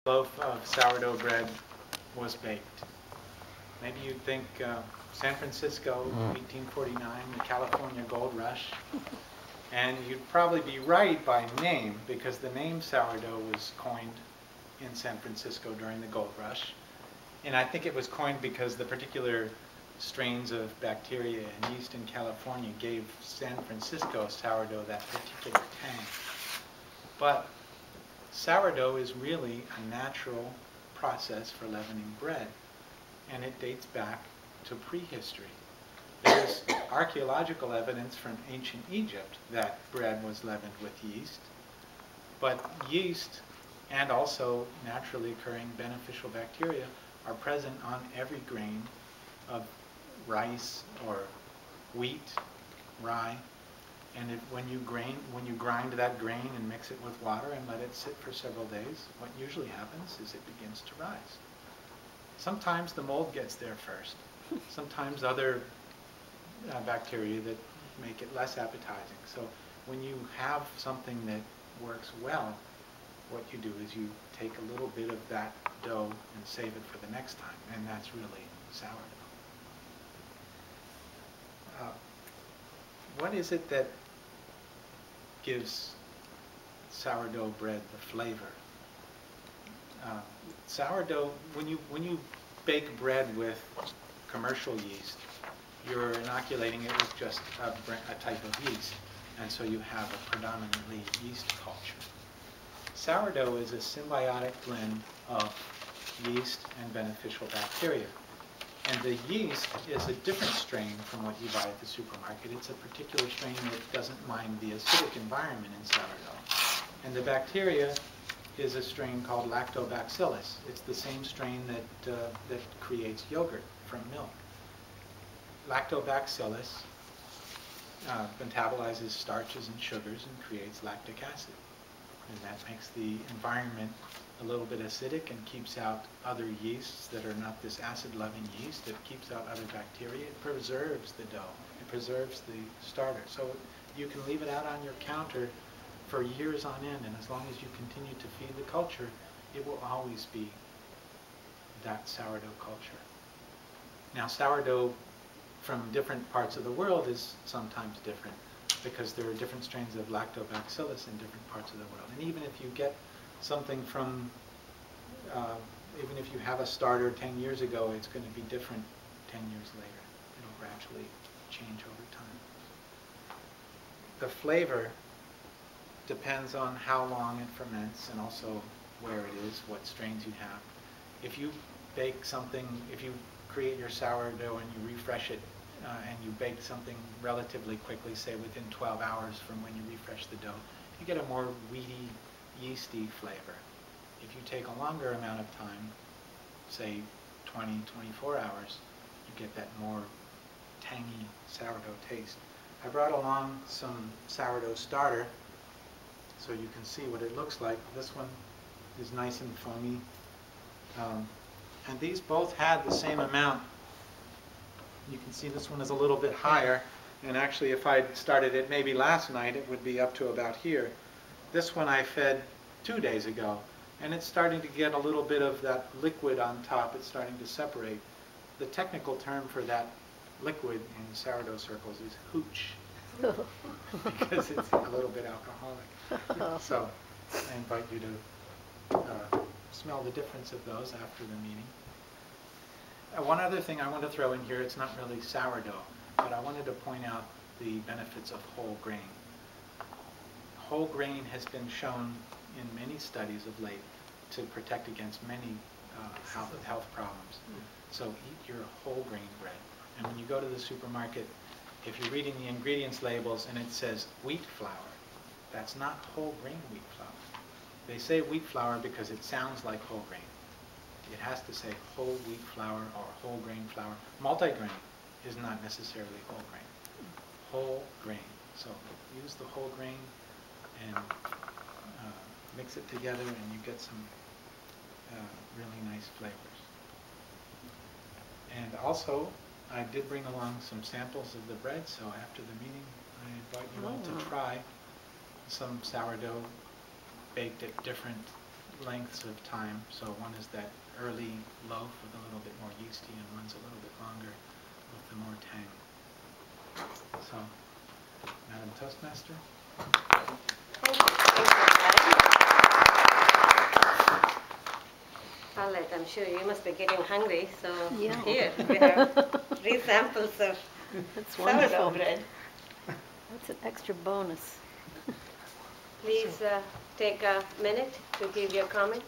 loaf of sourdough bread was baked. Maybe you'd think San Francisco, 1849, the California Gold Rush. And you'd probably be right by name, because the name sourdough was coined in San Francisco during the Gold Rush. And I think it was coined because the particular strains of bacteria and yeast in California gave San Francisco sourdough that particular tang. But sourdough is really a natural process for leavening bread, and it dates back to prehistory. There's archaeological evidence from ancient Egypt that bread was leavened with yeast, but yeast and also naturally occurring beneficial bacteria are present on every grain of rice or wheat, rye, and when you grind that grain and mix it with water and let it sit for several days, what usually happens is it begins to rise. Sometimes the mold gets there first. Sometimes other bacteria that make it less appetizing. So when you have something that works well, what you do is you take a little bit of that dough and save it for the next time, and that's really sourdough. What is it that gives sourdough bread the flavor? Sourdough, when you bake bread with commercial yeast, you're inoculating it with just a type of yeast, and so you have a predominantly yeast culture. Sourdough is a symbiotic blend of yeast and beneficial bacteria. And the yeast is a different strain from what you buy at the supermarket. It's a particular strain that doesn't mind the acidic environment in sourdough. And the bacteria is a strain called lactobacillus. It's the same strain that creates yogurt from milk. Lactobacillus metabolizes starches and sugars and creates lactic acid. And that makes the environment a little bit acidic and keeps out other yeasts that are not this acid-loving yeast. It keeps out other bacteria. It preserves the dough. It preserves the starter. So you can leave it out on your counter for years on end, and as long as you continue to feed the culture, it will always be that sourdough culture. Now, sourdough from different parts of the world is sometimes different, because there are different strains of lactobacillus in different parts of the world. And even if you get something from, even if you have a starter 10 years ago, it's going to be different 10 years later. It'll gradually change over time. The flavor depends on how long it ferments and also where it is, what strains you have. If you bake something, if you create your sourdough and you refresh it and you bake something relatively quickly, say within 12 hours from when you refresh the dough, you get a more weedy, yeasty flavor. If you take a longer amount of time, say 20, 24 hours, you get that more tangy sourdough taste. I brought along some sourdough starter so you can see what it looks like. This one is nice and foamy. And these both had the same amount. You can see this one is a little bit higher, and actually if I'd started it maybe last night, it would be up to about here. This one I fed 2 days ago, and it's starting to get a little bit of that liquid on top. It's starting to separate. The technical term for that liquid in sourdough circles is hooch, because it's a little bit alcoholic. So I invite you to smell the difference of those after the meeting. One other thing I want to throw in here, it's not really sourdough, but I wanted to point out the benefits of whole grain. Whole grain has been shown in many studies of late to protect against many health problems. So eat your whole grain bread. And when you go to the supermarket, if you're reading the ingredients labels and it says wheat flour, that's not whole grain wheat flour. They say wheat flour because it sounds like whole grain. It has to say whole wheat flour or whole grain flour. Multigrain is not necessarily whole grain. Whole grain. So use the whole grain and mix it together, and you get some really nice flavors. And also, I did bring along some samples of the bread, so after the meeting, I invite you all to try some sourdough baked at different lengths of time. So one is that early loaf with a little bit more yeasty, and one's a little bit longer with the more tang. So, Madam Toastmaster. I'm sure you must be getting hungry, so yeah. Here we have 3 samples of That's sourdough wonderful. bread. That's an extra bonus. Please take a minute to give your comments.